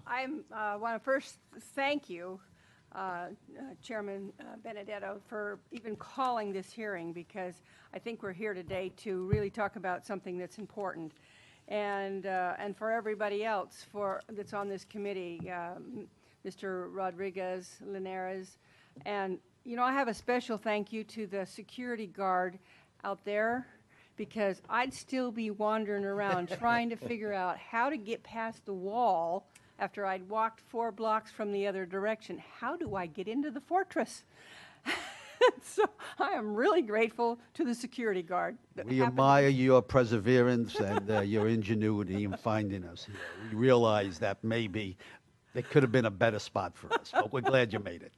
I want to first thank you, Chairman Benedetto, for even calling this hearing, because I think we're here today to really talk about something that's important. And for everybody else that's on this committee, Mr. Rodriguez, Linares, and you know, I have a special thank you to the security guard out there, because I'd still be wandering around trying to figure out how to get past the wall after I'd walked 4 blocks from the other direction. How do I get into the fortress? So I am really grateful to the security guard. We admire your perseverance and your ingenuity in finding us here. We realize that maybe there could have been a better spot for us, but we're glad you made it.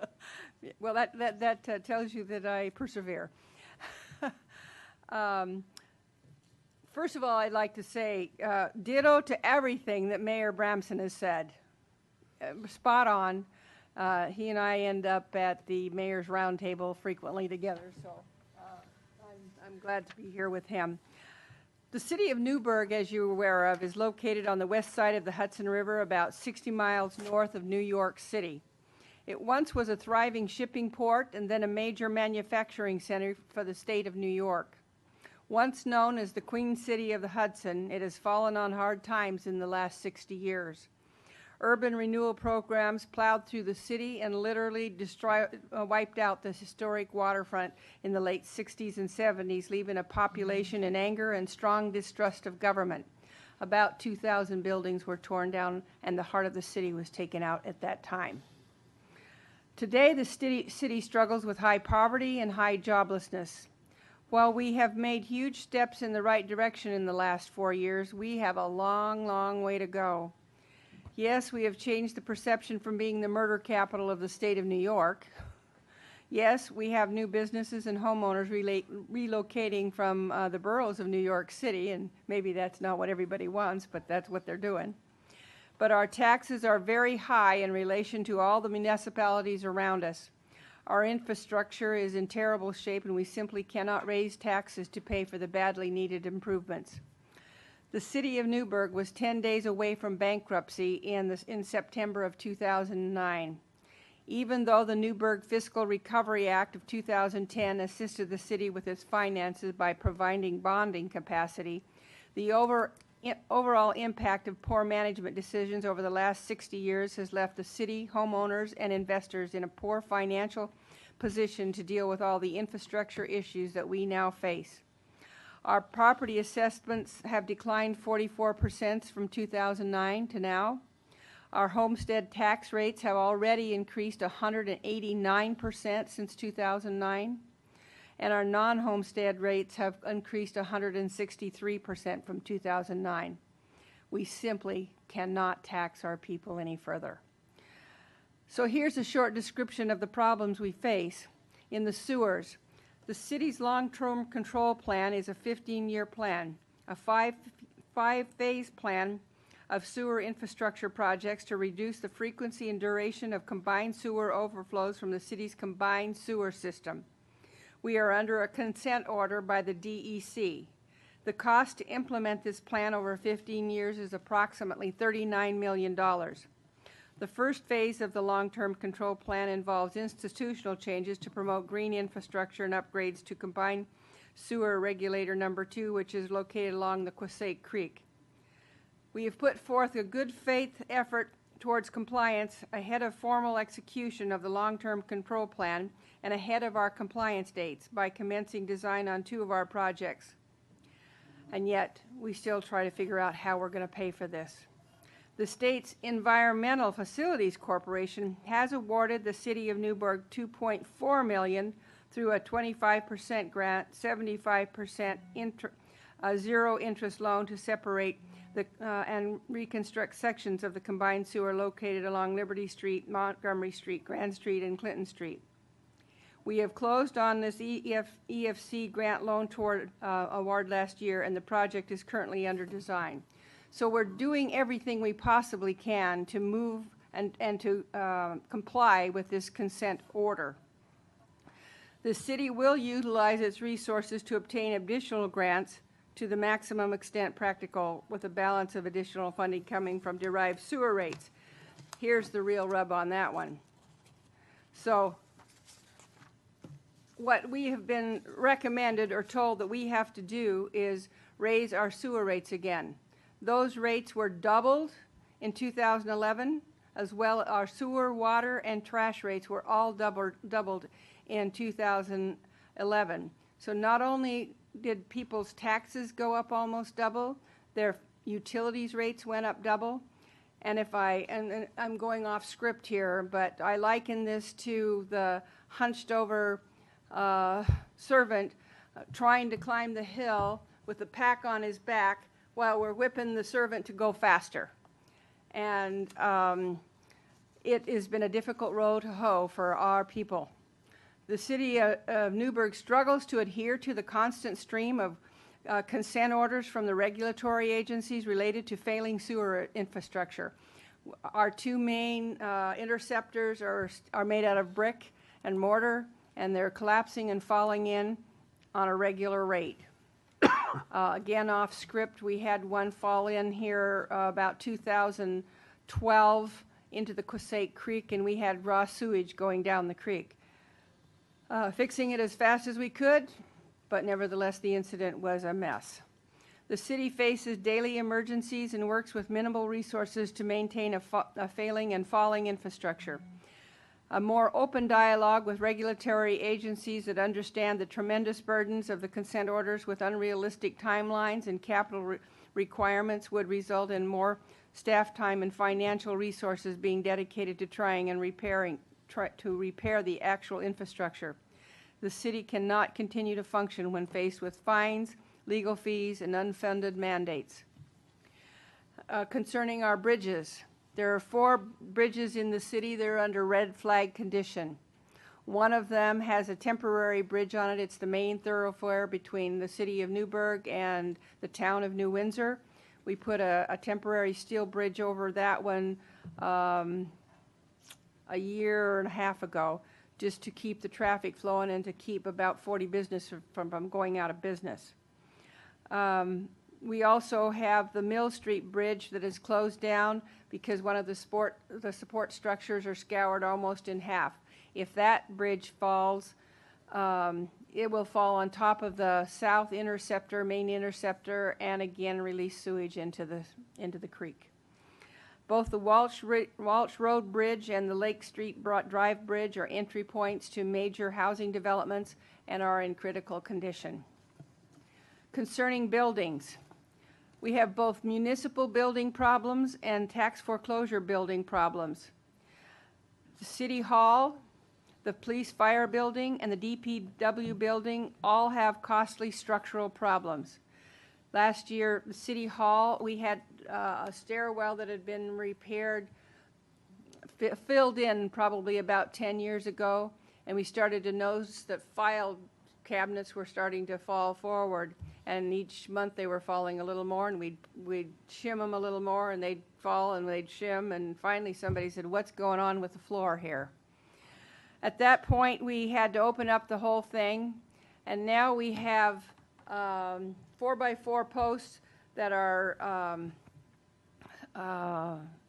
Well, that tells you that I persevere. First of all, I'd like to say ditto to everything that Mayor Bramson has said. Spot on. He and I end up at the Mayor's Roundtable frequently together, so I'm glad to be here with him. The city of Newburgh, as you're aware of, is located on the west side of the Hudson River, about 60 miles north of New York City. It once was a thriving shipping port and then a major manufacturing center for the state of New York. Once known as the Queen City of the Hudson, it has fallen on hard times in the last 60 years. Urban renewal programs plowed through the city and literally wiped out the historic waterfront in the late 60s and 70s, leaving a population in anger and strong distrust of government. About 2,000 buildings were torn down and the heart of the city was taken out at that time. Today, the city struggles with high poverty and high joblessness. While we have made huge steps in the right direction in the last 4 years, we have a long, long way to go. Yes, we have changed the perception from being the murder capital of the state of New York. Yes, we have new businesses and homeowners relocating from the boroughs of New York City, and maybe that's not what everybody wants, but that's what they're doing. But our taxes are very high in relation to all the municipalities around us. Our infrastructure is in terrible shape, and we simply cannot raise taxes to pay for the badly needed improvements. The city of Newburgh was 10 days away from bankruptcy in September of 2009. Even though the Newburgh Fiscal Recovery Act of 2010 assisted the city with its finances by providing bonding capacity, the overall impact of poor management decisions over the last 60 years has left the city, homeowners, and investors in a poor financial position to deal with all the infrastructure issues that we now face. Our property assessments have declined 44% from 2009 to now. Our homestead tax rates have already increased 189% since 2009. And our non-homestead rates have increased 163% from 2009. We simply cannot tax our people any further. So here's a short description of the problems we face. In the sewers, the city's long-term control plan is a 15-year plan, a five-phase plan of sewer infrastructure projects to reduce the frequency and duration of combined sewer overflows from the city's combined sewer system. We are under a consent order by the DEC. The cost to implement this plan over 15 years is approximately $39 million. The first phase of the long-term control plan involves institutional changes to promote green infrastructure and upgrades to combined sewer regulator number 2, which is located along the Quasake Creek. We have put forth a good faith effort towards compliance ahead of formal execution of the long-term control plan and ahead of our compliance dates by commencing design on 2 of our projects. And yet, we still try to figure out how we're going to pay for this. The state's Environmental Facilities Corporation has awarded the city of Newburgh $2.4 million through a 25% grant, 75% zero interest loan to separate and reconstruct sections of the combined sewer located along Liberty Street, Montgomery Street, Grand Street, and Clinton Street. We have closed on this EFC grant loan toward award last year, and the project is currently under design. So we're doing everything we possibly can to move and to comply with this consent order. The city will utilize its resources to obtain additional grants to the maximum extent practical, with a balance of additional funding coming from derived sewer rates. here's the real rub on that one. So what we have been recommended or told that we have to do is raise our sewer rates again. Those rates were doubled in 2011, as well as our sewer, water, and trash rates were all doubled in 2011. So not only did people's taxes go up almost double, their utilities rates went up double. And and I'm going off script here, but I liken this to the hunched over servant trying to climb the hill with the pack on his back while we're whipping the servant to go faster. And it has been a difficult road to hoe for our people. The city of Newburgh struggles to adhere to the constant stream of consent orders from the regulatory agencies related to failing sewer infrastructure. Our two main interceptors are made out of brick and mortar, and they're collapsing and falling in on a regular rate. Again, off script, we had one fall in here about 2012 into the Quasake Creek, and we had raw sewage going down the creek. Fixing it as fast as we could, but nevertheless the incident was a mess. The city faces daily emergencies and works with minimal resources to maintain a failing and falling infrastructure. A more open dialogue with regulatory agencies that understand the tremendous burdens of the consent orders with unrealistic timelines and capital requirements would result in more staff time and financial resources being dedicated to trying and repair the actual infrastructure. The city cannot continue to function when faced with fines, legal fees, and unfunded mandates. Concerning our bridges, there are 4 bridges in the city that are under red flag condition. One of them has a temporary bridge on it. It's the main thoroughfare between the city of Newburgh and the town of New Windsor. We put a temporary steel bridge over that one a year and a half ago, just to keep the traffic flowing and to keep about 40 businesses from going out of business. We also have the Mill Street Bridge that is closed down because one of the support structures are scoured almost in half. If that bridge falls, it will fall on top of the south interceptor, main interceptor, and again release sewage into the creek. Both the Walsh Road Bridge and the Lake Street Drive Bridge are entry points to major housing developments and are in critical condition. Concerning buildings, we have both municipal building problems and tax foreclosure building problems. The City Hall, the Police Fire Building, and the DPW building all have costly structural problems. Last year, the City Hall, we had a stairwell that had been repaired, filled in probably about 10 years ago, and we started to notice that file cabinets were starting to fall forward, and each month they were falling a little more, and we'd shim them a little more, and they'd fall and they'd shim, and finally somebody said, "What's going on with the floor here?" At that point, we had to open up the whole thing, and now we have 4x4 posts that are,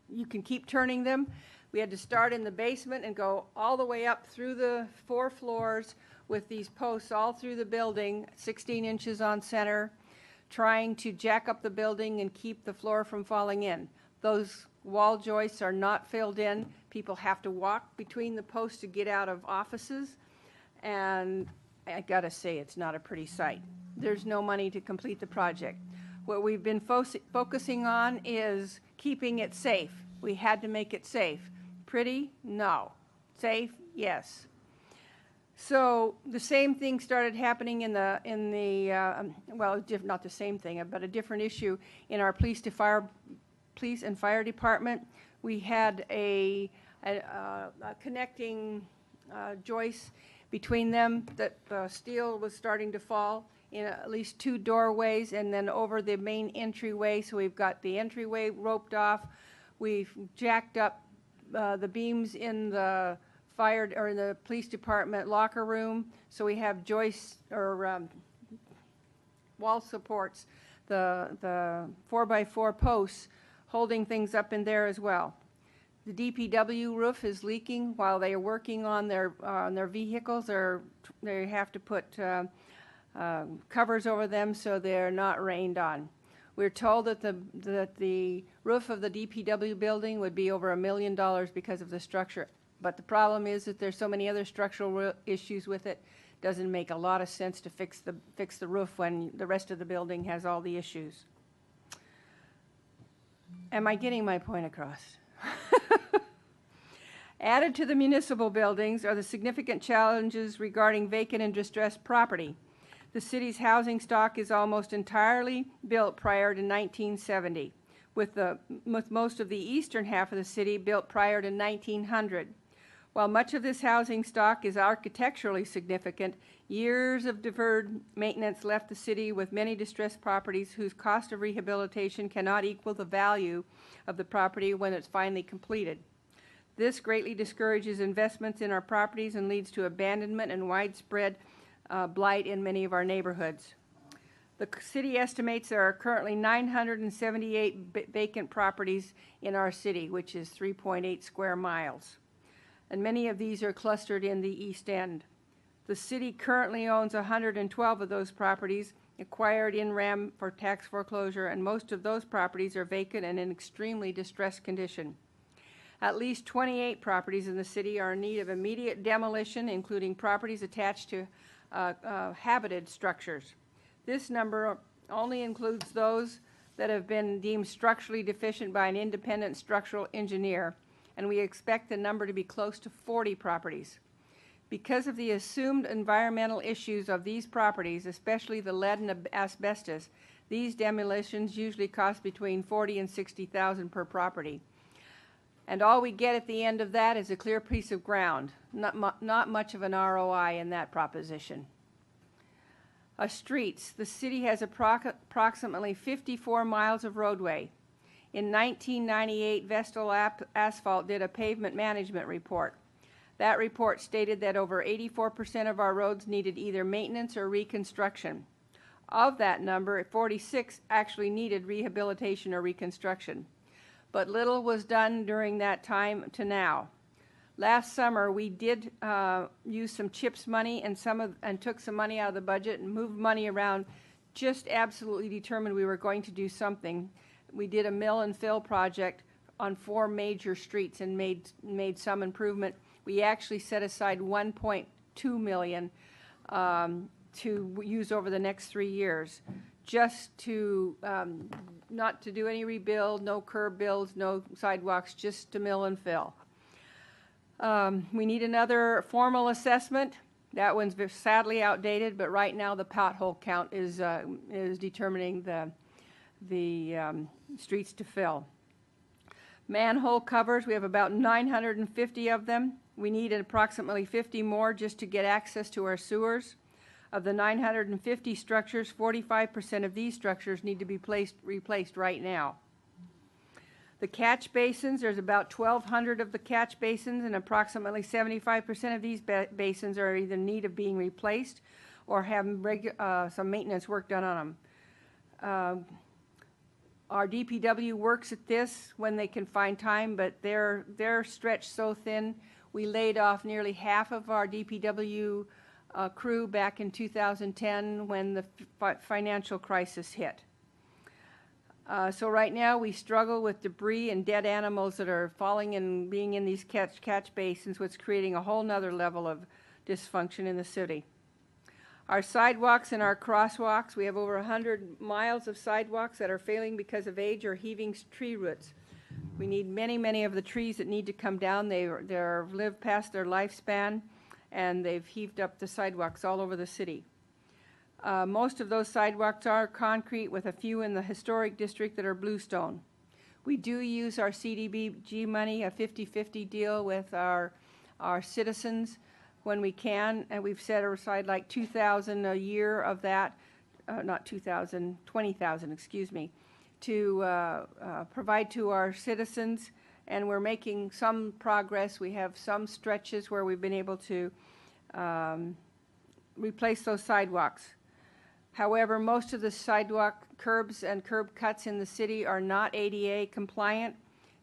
you can keep turning them. We had to start in the basement and go all the way up through the 4 floors with these posts all through the building, 16 inches on center, trying to jack up the building and keep the floor from falling in. Those wall joists are not filled in. People have to walk between the posts to get out of offices, and I gotta say, it's not a pretty sight. There's no money to complete the project. What we've been focusing on is keeping it safe. We had to make it safe. Pretty? No. Safe? Yes. So the same thing started happening not the same thing, but a different issue in our police and fire department. We had a connecting joist between them that the steel was starting to fall in at least 2 doorways and then over the main entryway. So we've got the entryway roped off. We've jacked up the beams in the fire or in the police department locker room. So we have joists or wall supports, the 4x4 posts holding things up in there as well. The DPW roof is leaking while they are working on their vehicles. They have to put covers over them so they're not rained on. We're told that the roof of the DPW building would be over $1 million because of the structure. But the problem is that there's so many other structural issues with it. Doesn't make a lot of sense to fix the roof when the rest of the building has all the issues. Am I getting my point across? Added to the municipal buildings are the significant challenges regarding vacant and distressed property. The city's housing stock is almost entirely built prior to 1970, with most of the eastern half of the city built prior to 1900. While much of this housing stock is architecturally significant, years of deferred maintenance left the city with many distressed properties whose cost of rehabilitation cannot equal the value of the property when it's finally completed. This greatly discourages investments in our properties and leads to abandonment and widespread blight in many of our neighborhoods. The city estimates there are currently 978 vacant properties in our city, which is 3.8 square miles. And many of these are clustered in the East End. The city currently owns 112 of those properties acquired in RAM for tax foreclosure, and most of those properties are vacant and in extremely distressed condition. At least 28 properties in the city are in need of immediate demolition, including properties attached to habited structures. This number only includes those that have been deemed structurally deficient by an independent structural engineer, and we expect the number to be close to 40 properties. Because of the assumed environmental issues of these properties, especially the lead and asbestos, these demolitions usually cost between $40,000 and $60,000 per property. And all we get at the end of that is a clear piece of ground. Not much of an ROI in that proposition. Streets. The city has approximately 54 miles of roadway. In 1998, Vestal Asphalt did a pavement management report. That report stated that over 84% of our roads needed either maintenance or reconstruction. Of that number, 46 actually needed rehabilitation or reconstruction. But little was done during that time to now. Last summer, we did use some CHIPS money and took some money out of the budget and moved money around, just absolutely determined we were going to do something. We did a mill and fill project on 4 major streets and made some improvement. We actually set aside $1.2 million to use over the next 3 years, just to not to do any rebuild, no curb builds, no sidewalks, just to mill and fill. We need another formal assessment. That one's sadly outdated, but right now the pothole count is determining the streets to fill. Manhole covers, we have about 950 of them. We need approximately 50 more just to get access to our sewers. Of the 950 structures, 45% of these structures need to be replaced right now. The catch basins, there's about 1,200 of the catch basins, and approximately 75% of these basins are either in need of being replaced or have some maintenance work done on them. Our DPW works at this when they can find time, but they're stretched so thin. We laid off nearly half of our DPW crew back in 2010 when the financial crisis hit. So right now we struggle with debris and dead animals that are falling and being in these catch basins, which is creating a whole nother level of dysfunction in the city. Our sidewalks and our crosswalks, we have over 100 miles of sidewalks that are failing because of age or heaving tree roots. We need many of the trees that need to come down. They're lived past their lifespan, and they've heaved up the sidewalks all over the city. Most of those sidewalks are concrete, with a few in the historic district that are bluestone. We do use our CDBG money, a 50-50 deal with our citizens when we can, and we've set aside like $2,000 a year of that, not 2,000, 20,000, excuse me, to provide to our citizens, and we're making some progress. We have some stretches where we've been able to replace those sidewalks. However, most of the sidewalk curbs and curb cuts in the city are not ADA compliant,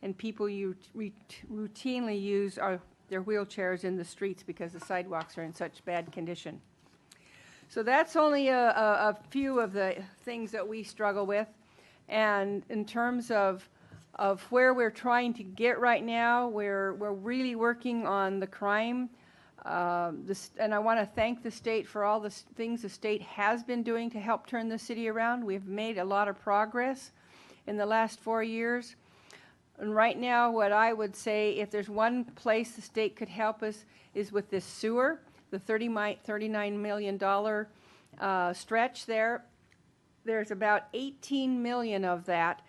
and people routinely use their wheelchairs in the streets because the sidewalks are in such bad condition. So that's only a few of the things that we struggle with. And in terms of where we're trying to get right now, we're really working on the crime. And I want to thank the state for all the things the state has been doing to help turn the city around. We've made a lot of progress in the last 4 years. And right now, what I would say, if there's one place the state could help us, is with this sewer, the $39 million stretch there. There's about 18 million of that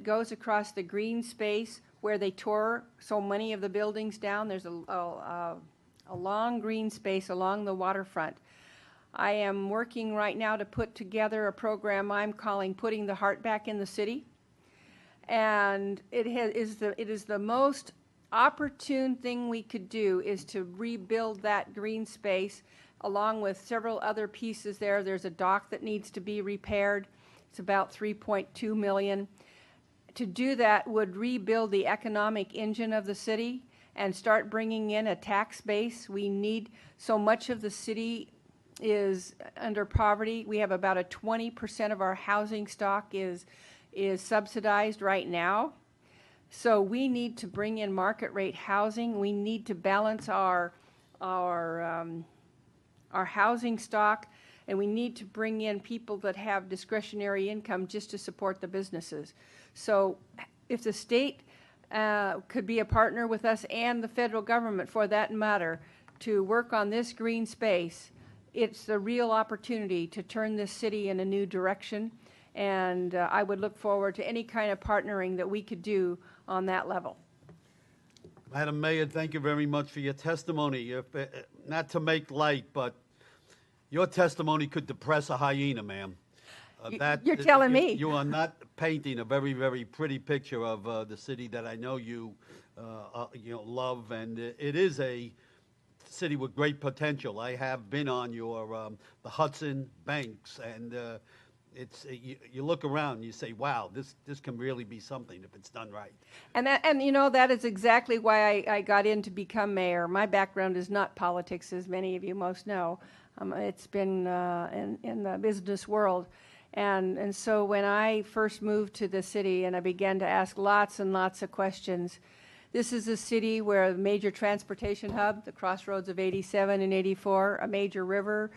goes across the green space where they tore so many of the buildings down. There's a long green space along the waterfront. I am working right now to put together a program I'm calling Putting the Heart Back in the City. And it is the most opportune thing we could do is to rebuild that green space along with several other pieces there. There's a dock that needs to be repaired. It's about $3.2 million. To do that would rebuild the economic engine of the city and start bringing in a tax base. We need, so much of the city is under poverty. We have about a 20% of our housing stock is subsidized right now. So we need to bring in market rate housing. We need to balance our housing stock, and we need to bring in people that have discretionary income just to support the businesses. So if the state could be a partner with us and the federal government, for that matter, to work on this green space, it's a real opportunity to turn this city in a new direction. And I would look forward to any kind of partnering that we could do on that level. Madam Mayor, thank you very much for your testimony. Not to make light, but your testimony could depress a hyena, ma'am. You're telling me. You are not painting a very, very pretty picture of the city that I know you love, and it is a city with great potential. I have been on your the Hudson banks, and you look around and you say, wow, this can really be something if it's done right. And that is exactly why I got in to become mayor. My background is not politics, as many of you most know. It's been in the business world. And so when I first moved to the city and I began to ask lots and lots of questions, this is a city where a major transportation hub, the crossroads of 87 and 84, a major river,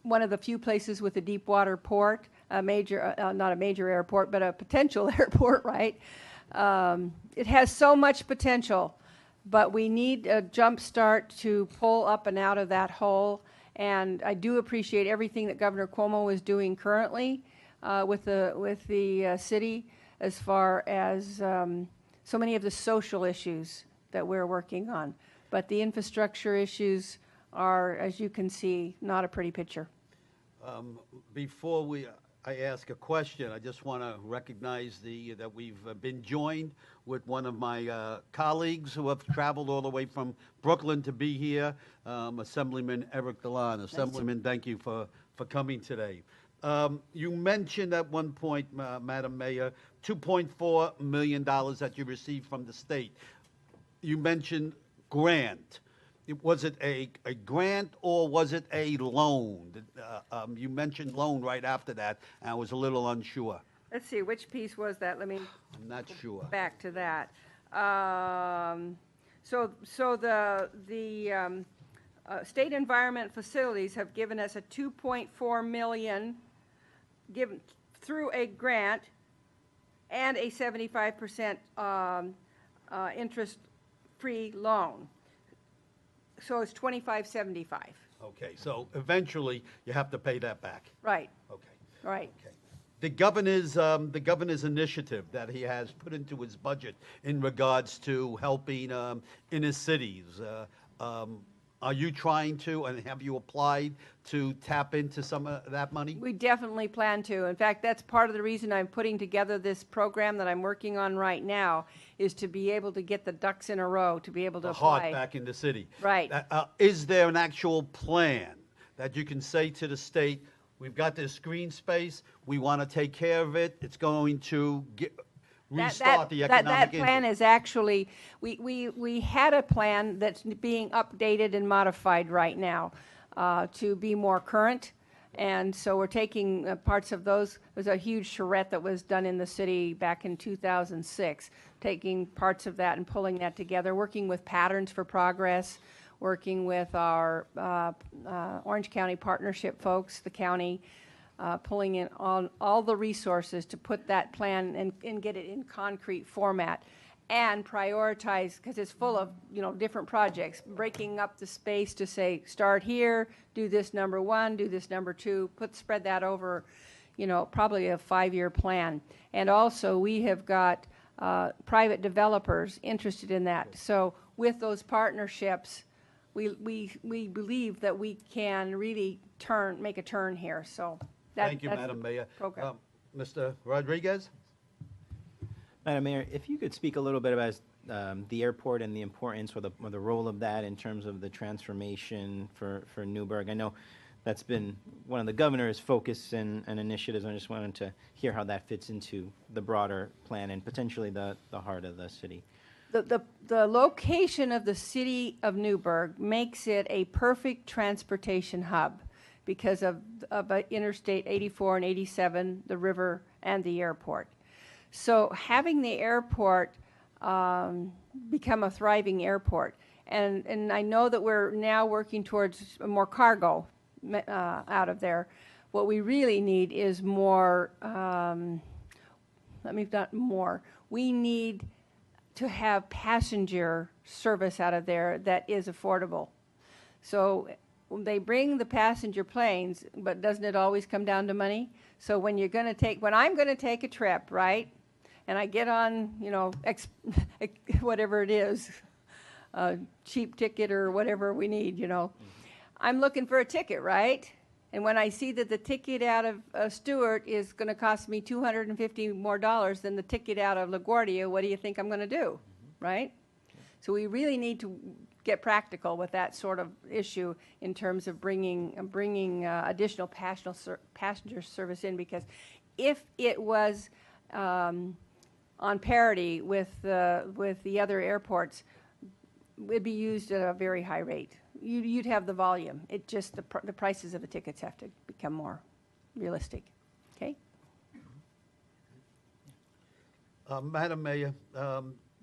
one of the few places with a deep water port, a major, not a major airport, but a potential airport, right? It has so much potential, but we need a jump start to pull up and out of that hole. And I do appreciate everything that Governor Cuomo is doing currently with the city as far as so many of the social issues that we're working on. But the infrastructure issues are, as you can see, not a pretty picture. Before I ask a question, I just want to recognize that we've been joined with one of my colleagues who have traveled all the way from Brooklyn to be here, Assemblyman Eric Delan. Assemblyman, thank you for coming today. You mentioned at one point, Madam Mayor, $2.4 million that you received from the state. You mentioned grant. Was it a grant or was it a loan? You mentioned loan right after that, and I was a little unsure. Let's see, which piece was that? Let me I'm not sure. back to that. So the state environment facilities have given us a $2.4 million given through a grant and a 75% interest-free loan. So it's $25.75. Okay, so eventually you have to pay that back. Right. Okay. Right. Okay. The governor's initiative that he has put into his budget in regards to helping inner cities. Are you trying to, and have you applied to tap into some of that money? We definitely plan to. In fact, that's part of the reason I'm putting together this program that I'm working on right now, is to be able to get the ducks in a row, to be able to apply. Heart back in the city. Right. Is there an actual plan that you can say to the state, we've got this green space, we want to take care of it, it's going to restart the economic That plan engine. is actually, we had a plan that's being updated and modified right now to be more current. And so we're taking parts of those. There's a huge charrette that was done in the city back in 2006, taking parts of that and pulling that together, working with Patterns for Progress, working with our Orange County Partnership folks, the county, pulling in on all the resources to put that plan and get it in concrete format and prioritize, because it's full of, different projects, breaking up the space to say, start here, do this number one, do this number two, spread that over, probably a 5-year plan. And also, we have got private developers interested in that. So with those partnerships, we believe that we can really make a turn here. So Thank you, that's Madam the Mayor. program. Mr. Rodriguez? Madam Mayor, if you could speak a little bit about the airport and the importance or the role of that in terms of the transformation for Newburgh. I know that's been one of the governor's focus and initiatives. I just wanted to hear how that fits into the broader plan and potentially the heart of the city. The location of the city of Newburgh makes it a perfect transportation hub because of Interstate 84 and 87, the river, and the airport. So having the airport become a thriving airport, and I know that we're now working towards more cargo out of there. What we really need is more, we need to have passenger service out of there that is affordable. So they bring the passenger planes, but doesn't it always come down to money? So when I'm going to take a trip, right, and I get on, whatever it is, cheap ticket or whatever we need, I'm looking for a ticket, right? And when I see that the ticket out of Stewart is going to cost me $250 more than the ticket out of LaGuardia, what do you think I'm going to do, right? So we really need to get practical with that sort of issue in terms of bringing additional passenger service in, because if it was on parity with the other airports, it'd be used at a very high rate. You'd have the volume. It just the prices of the tickets have to become more realistic. Okay. Madam Mayor,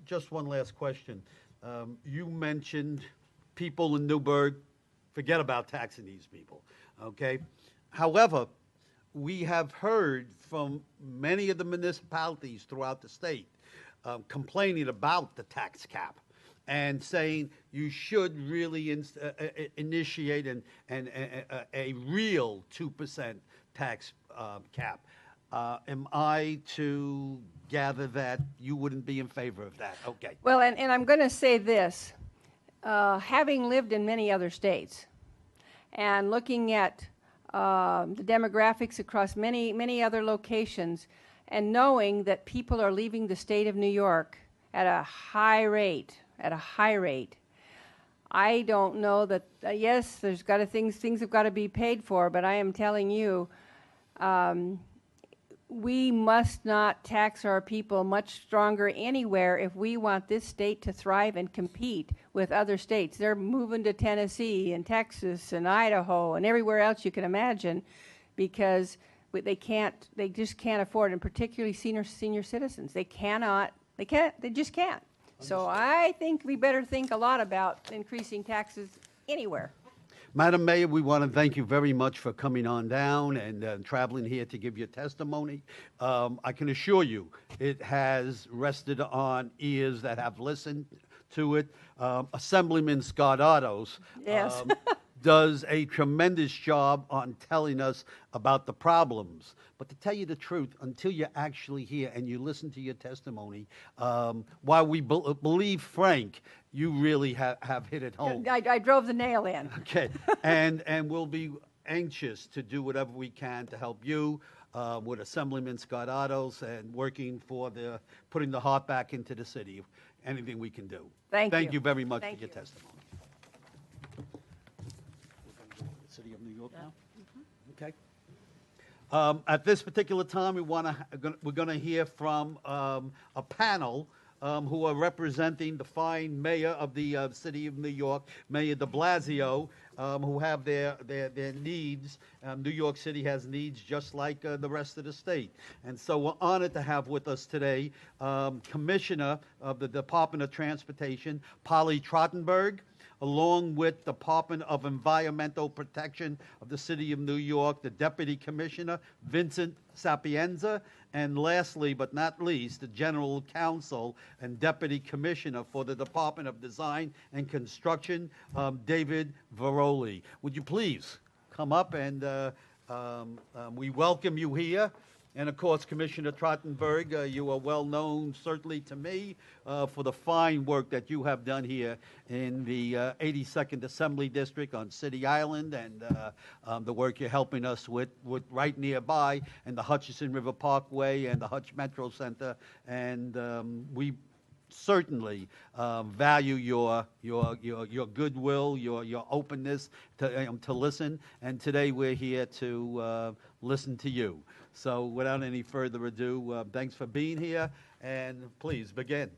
just one last question. You mentioned people in Newburgh, forget about taxing these people, okay? However, we have heard from many of the municipalities throughout the state complaining about the tax cap and saying you should really initiate a real 2% tax cap. Am I to gather that you wouldn't be in favor of that? Okay. Well, and I'm going to say this. Having lived in many other states and looking at the demographics across many other locations, and knowing that people are leaving the state of New York at a high rate, I don't know that, yes, there's got to things have got to be paid for, but I am telling you, we must not tax our people much stronger anywhere if we want this state to thrive and compete with other states. They're moving to Tennessee and Texas and Idaho and everywhere else you can imagine because they just can't afford, and particularly senior citizens. They just can't. So I think we better think a lot about increasing taxes anywhere. Madam Mayor, we want to thank you very much for coming on down and traveling here to give your testimony. I can assure you it has rested on ears that have listened to it. Assemblyman Scott Ottos Yes. does a tremendous job on telling us about the problems. But to tell you the truth, until you're actually here and you listen to your testimony, while we believe Frank, you really have hit it home. I drove the nail in. Okay, and we'll be anxious to do whatever we can to help you with Assemblyman Scott Ottos and working for putting the heart back into the city. Anything we can do. Thank you very much Thank for your you. testimony. We're going to go to the City of New York now? Okay. At this particular time, we're going to hear from a panel who are representing the fine mayor of the city of New York, Mayor de Blasio, who have their needs. New York City has needs just like the rest of the state. And so we're honored to have with us today Commissioner of the Department of Transportation, Polly Trottenberg, along with Department of Environmental Protection of the City of New York, the Deputy Commissioner, Vincent Sapienza, and lastly but not least, the General Counsel and Deputy Commissioner for the Department of Design and Construction, David Veroli. Would you please come up and we welcome you here. And of course, Commissioner Trottenberg, you are well known, certainly to me, for the fine work that you have done here in the 82nd Assembly District on City Island, and the work you're helping us with right nearby, and the Hutchinson River Parkway and the Hutch Metro Center. And we certainly value your goodwill, your openness to listen. And today we're here to listen to you. So without any further ado, thanks for being here, and please begin.